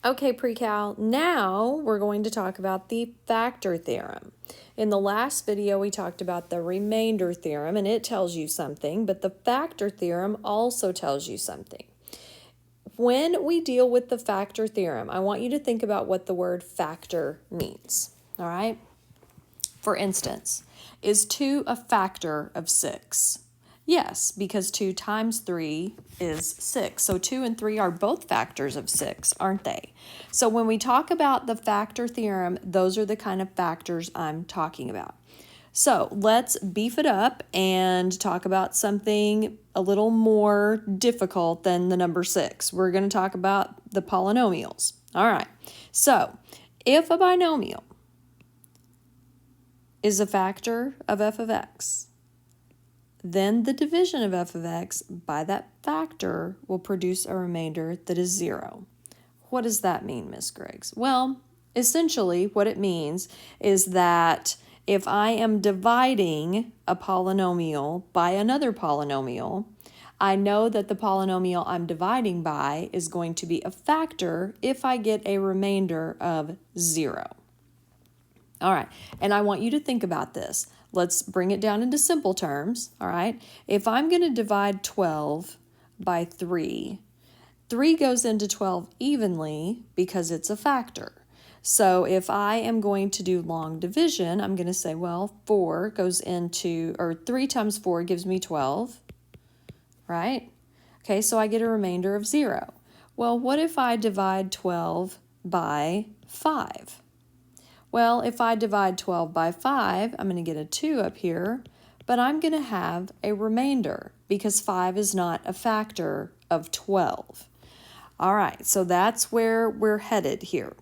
Okay, pre-cal, now we're going to talk about the factor theorem. In the last video, we talked about the remainder theorem, and it tells you something, but the factor theorem also tells you something. When we deal with the factor theorem, I want you to think about what the word factor means, all right? For instance, is 2 a factor of 6? Yes, because 2 times 3 is 6. So 2 and 3 are both factors of 6, aren't they? So when we talk about the factor theorem, those are the kind of factors I'm talking about. So let's beef it up and talk about something a little more difficult than the number 6. We're going to talk about the polynomials. All right. So if a binomial is a factor of f of x, then the division of f of x by that factor will produce a remainder that is 0. What does that mean, Miss Griggs? Well, essentially what it means is that if I am dividing a polynomial by another polynomial, I know that the polynomial I'm dividing by is going to be a factor if I get a remainder of 0. All right, and I want you to think about this. Let's bring it down into simple terms, all right? If I'm going to divide 12 by 3, 3 goes into 12 evenly because it's a factor. So if I am going to do long division, I'm going to say, well, 4 goes into, or 3 times 4 gives me 12, right? Okay, so I get a remainder of 0. Well, what if I divide 12 by 5? Well, if I divide 12 by 5, I'm going to get a 2 up here, but I'm going to have a remainder because 5 is not a factor of 12. All right, so that's where we're headed here.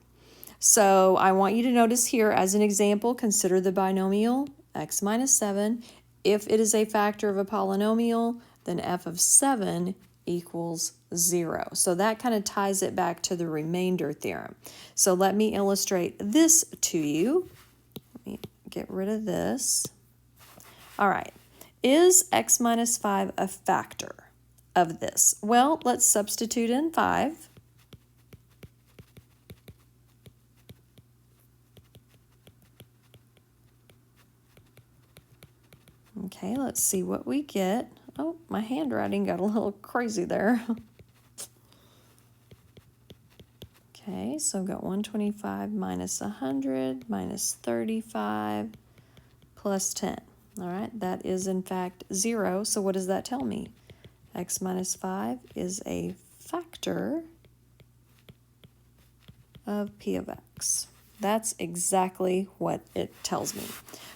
So I want you to notice here as an example, consider the binomial x minus 7. If it is a factor of a polynomial, then f of 7 equals 0. So that kind of ties it back to the remainder theorem. So let me illustrate this to you. Let me get rid of this. All right, is x minus 5 a factor of this? Well, let's substitute in 5. Okay, let's see what we get. Oh, my handwriting got a little crazy there. Okay, so I've got 125 minus 100 minus 35 plus 10. All right, that is in fact 0. So what does that tell me? X minus 5 is a factor of p of x. That's exactly what it tells me.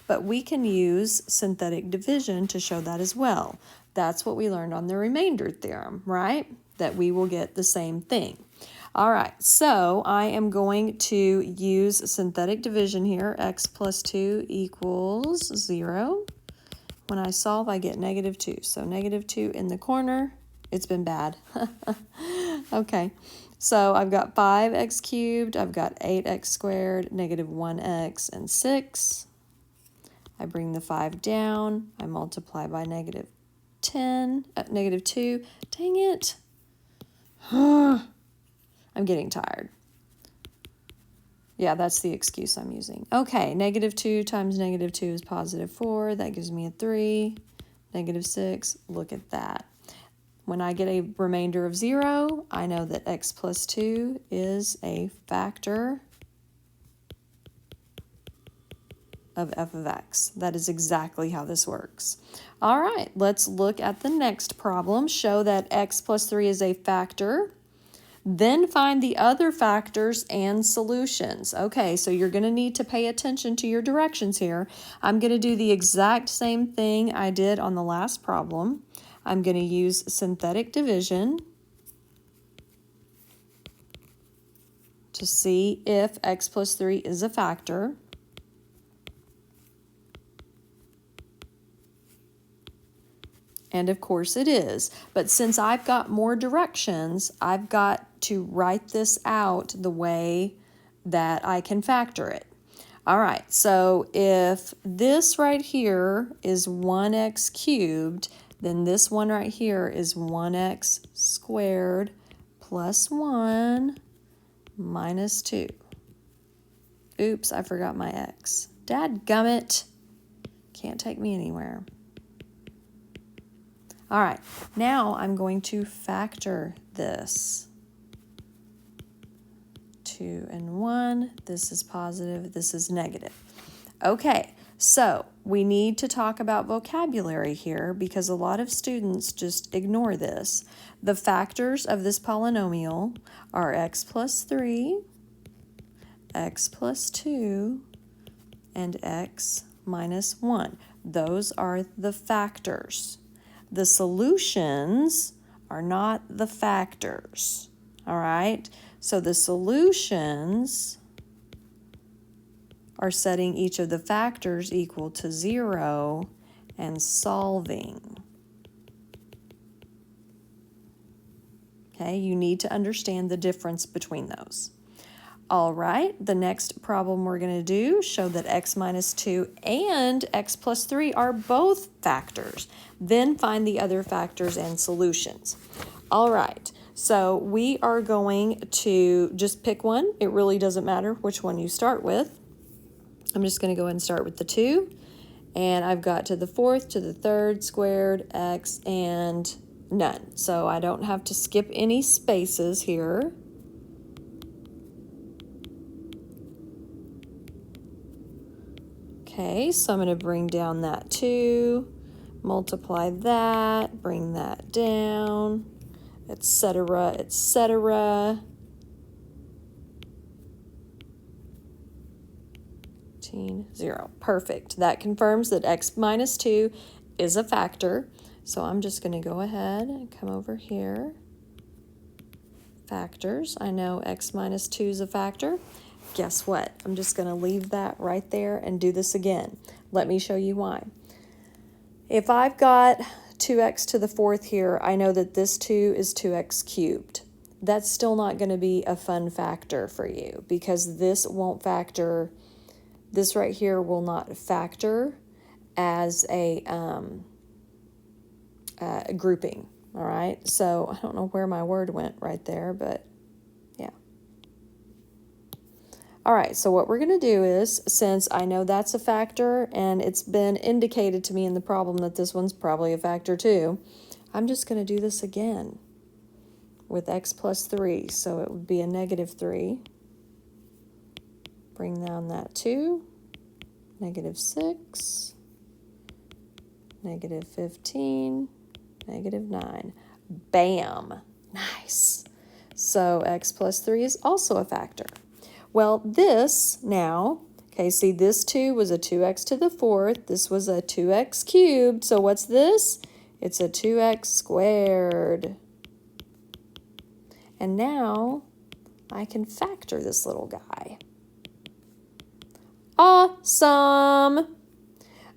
But we can use synthetic division to show that as well. That's what we learned on the remainder theorem, right? That we will get the same thing. All right, so I am going to use synthetic division here. X plus 2 equals 0. When I solve, I get negative 2. So negative 2 in the corner. It's been bad. Okay, so I've got 5x cubed. I've got 8x squared, negative 1x, and 6. I bring the 5 down. I multiply by negative 10, negative 2. Dang it. I'm getting tired. Yeah, that's the excuse I'm using. Okay, negative 2 times negative 2 is positive 4. That gives me a 3. Negative 6, look at that. When I get a remainder of 0, I know that x plus 2 is a factor of f of x. That is exactly how this works. All right, let's look at the next problem. Show that x plus 3 is a factor. Then find the other factors and solutions. Okay, so you're going to need to pay attention to your directions here. I'm going to do the exact same thing I did on the last problem. I'm going to use synthetic division to see if x plus 3 is a factor. And of course it is. But since I've got more directions, I've got to write this out the way that I can factor it. All right, so if this right here is 1x cubed, then this one right here is 1x squared plus 1 minus 2. Oops, I forgot my x. Dadgummit. Can't take me anywhere. All right, now I'm going to factor this. 2 and 1, this is positive, this is negative. Okay, so we need to talk about vocabulary here because a lot of students just ignore this. The factors of this polynomial are x plus 3, x plus 2, and x minus 1. Those are the factors. The solutions are not the factors, all right? So the solutions are setting each of the factors equal to 0 and solving. Okay, you need to understand the difference between those. All right, the next problem we're going to do show that x minus 2 and x plus 3 are both factors. Then find the other factors and solutions. All right, so we are going to just pick one. It really doesn't matter which one you start with. I'm just going to go ahead and start with the 2. And I've got to the 4th, to the 3rd, squared, x, and none. So I don't have to skip any spaces here. Okay, so I'm going to bring down that 2, multiply that, bring that down, etc., etc. 0. Perfect. That confirms that x minus 2 is a factor. So I'm just going to go ahead and come over here. Factors. I know x minus 2 is a factor. Guess what? I'm just going to leave that right there and do this again. Let me show you why. If I've got 2x to the 4th here, I know that this 2 is 2x cubed. That's still not going to be a fun factor for you because this won't factor, this right here will not factor as a grouping, all right? So I don't know where my word went right there, but yeah. All right, so what we're going to do is, since I know that's a factor and it's been indicated to me in the problem that this one's probably a factor too, I'm just going to do this again with x plus 3. So it would be a negative 3. Bring down that 2, negative 6, negative 15, negative 9. Bam! Nice. So x plus 3 is also a factor. Well, this now, okay, see this 2 was a 2x to the 4th. This was a 2x cubed. So what's this? It's a 2x squared. And now I can factor this little guy. Awesome!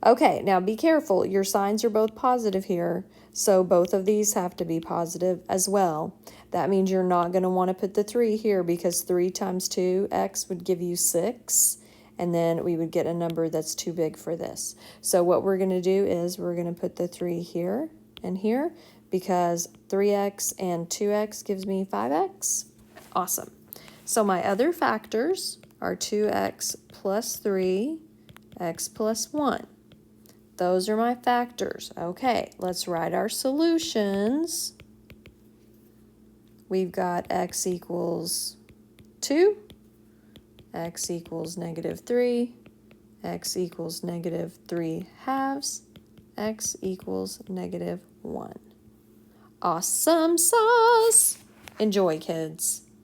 Okay, now be careful. Your signs are both positive here, so both of these have to be positive as well. That means you're not going to want to put the 3 here because 3 times 2x would give you 6, and then we would get a number that's too big for this. So what we're going to do is we're going to put the 3 here and here because 3x and 2x gives me 5x. Awesome. So my other factors are 2x plus 3, x plus 1. Those are my factors. Okay, let's write our solutions. We've got x equals 2, x equals negative 3, x equals negative 3 halves, x equals negative 1. Awesome sauce! Enjoy, kids.